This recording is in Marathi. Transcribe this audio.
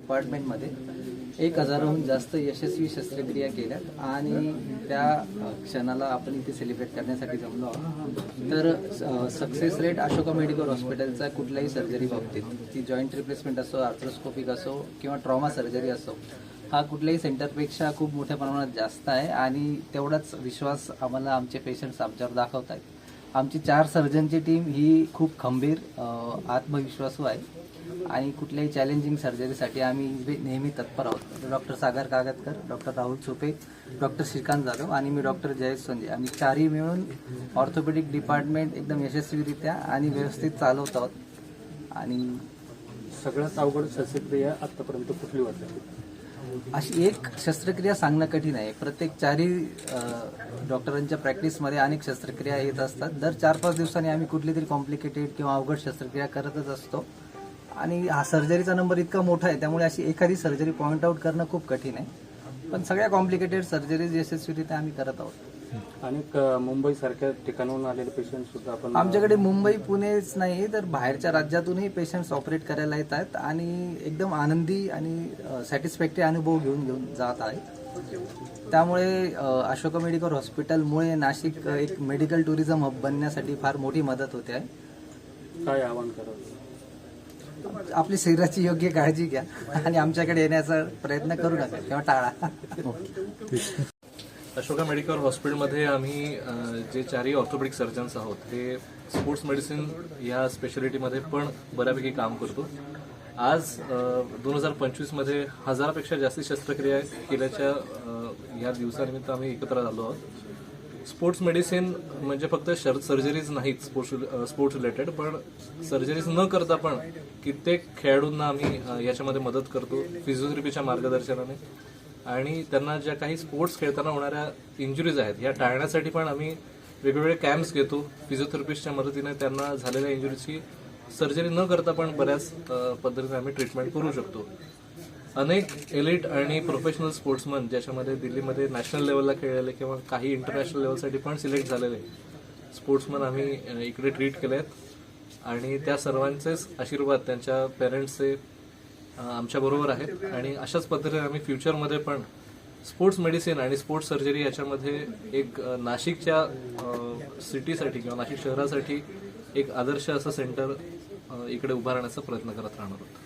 डिपार्टमेंटमध्ये 1000हून जास्त यशस्वी शस्त्रक्रिया केल्यात आणि त्या क्षणाला आपण इथे सेलिब्रेट करण्यासाठी जमलो आहोत. तर सक्सेस रेट अशोका मेडिकल हॉस्पिटलचा कुठल्याही सर्जरी बाबतीत, ती जॉईंट रिप्लेसमेंट असो, आर्थ्रोस्कोपिक असो किंवा ट्रॉमा सर्जरी असो, हा कुठल्याही सेंटरपेक्षा खूप मोठ्या प्रमाणात जास्त आहे आणि तेवढाच विश्वास आम्हाला आमचे पेशंट्स आमच्यावर दाखवत आहेत. आमची 4 सर्जनची टीम ही खूप खंबीर, आत्मविश्वासू आहे आणि कुठल्याही चॅलेंजिंग सर्जरीसाठी आम्ही नेहमी तत्पर आहोत. डॉक्टर सागर कागतकर, डॉक्टर राहुल चोपे, डॉक्टर श्रीकांत जाधव आणि मी डॉक्टर जयेश संजय, आम्ही 4ही मिळून ऑर्थोपेडिक डिपार्टमेंट एकदम यशस्वीरित्या आणि व्यवस्थित चालवत आहोत. आणि सगळ्यात अवघड शस्त्रक्रिया आतापर्यंत कुठली वाटते? अशी एक शस्त्रक्रिया सांगणं कठीण आहे. प्रत्येक 4ही डॉक्टरांच्या प्रॅक्टिसमध्ये अनेक शस्त्रक्रिया येत असतात. दर 4-5 दिवसांनी आम्ही कुठली तरी कॉम्प्लिकेटेड किंवा अवघड शस्त्रक्रिया करतच असतो आणि हा सर्जरीचा नंबर इतका मोठा आहे त्यामुळे अशी एखादी सर्जरी पॉईंट आउट करणं खूप कठीण आहे. पण सगळ्या कॉम्प्लिकेटेड सर्जरीज यशस्वीरित्या आम्ही करत आहोत. आणि मुंबई सारख्या ठिकाणाहून आलेले पेशंट सुद्धा आपण आमच्याकडे मुंबई पुणेच नाही तर बाहेरच्या राज्यातूनही पेशंट्स ऑपरेट करायला येत आहेत आणि एकदम आनंदी आणि सॅटिस्फॅक्टरी अनुभव घेऊन जात आहेत. त्यामुळे अशोका मेडिकल हॉस्पिटलमुळे नाशिक एक मेडिकल टुरिझम हब बनण्यासाठी फार मोठी मदत होते आहे. काय आवाहन करावं? आपली शरीराची योग्य काळजी घ्या आणि आमच्याकडे येण्याचा प्रयत्न करू नका किंवा टाळा. अशोका मेडिकल हॉस्पिटलमध्ये आम्ही जे 4ही ऑर्थोपेडिक सर्जन्स आहोत ते स्पोर्ट्स मेडिसिन या स्पेशालिटीमध्ये पण बऱ्यापैकी काम करतो. आज 2025मध्ये 1000पेक्षा जास्त शस्त्रक्रिया केल्याच्या या दिवसानिमित्त आम्ही एकत्र झालो आहोत. स्पोर्ट्स मेडिसिन म्हणजे फक्त सर्जरीज नाहीत स्पोर्ट्स रिलेटेड, पण सर्जरीज न करता पण कित्येक खेळाडूंना आम्ही याच्यामध्ये मदत करतो फिजिओथेरपीच्या मार्गदर्शनाने. आणि त्यांना ज्या काही स्पोर्ट्स खेळताना होणाऱ्या इंजुरीज आहेत ह्या टाळण्यासाठी पण आम्ही वेगवेगळे कॅम्प्स घेतो. फिजिओथेरपिस्टच्या मदतीने त्यांना झालेल्या इंजुरीची सर्जरी न करता पण बऱ्याच पद्धतीने आम्ही ट्रीटमेंट करू शकतो. अनेक एलिट आणि प्रोफेशनल स्पोर्ट्समन ज्याच्यामध्ये दिल्लीमध्ये नॅशनल लेवलला खेळलेले किंवा काही इंटरनॅशनल लेवलसाठी पण सिलेक्ट झालेले स्पोर्ट्समन आम्ही इकडे ट्रीट केले आहेत आणि त्या सर्वांचेच आशीर्वाद त्यांच्या पेरेंट्सचे आमच्याबरोबर आहेत. आणि अशाच पद्धतीने आम्ही फ्युचरमध्ये पण स्पोर्ट्स मेडिसिन आणि स्पोर्ट्स सर्जरी याच्यामध्ये एक नाशिकच्या सिटीसाठी किंवा नाशिक शहरासाठी एक आदर्श असं सेंटर इकडे उभारण्याचा प्रयत्न करत राहणार आहोत.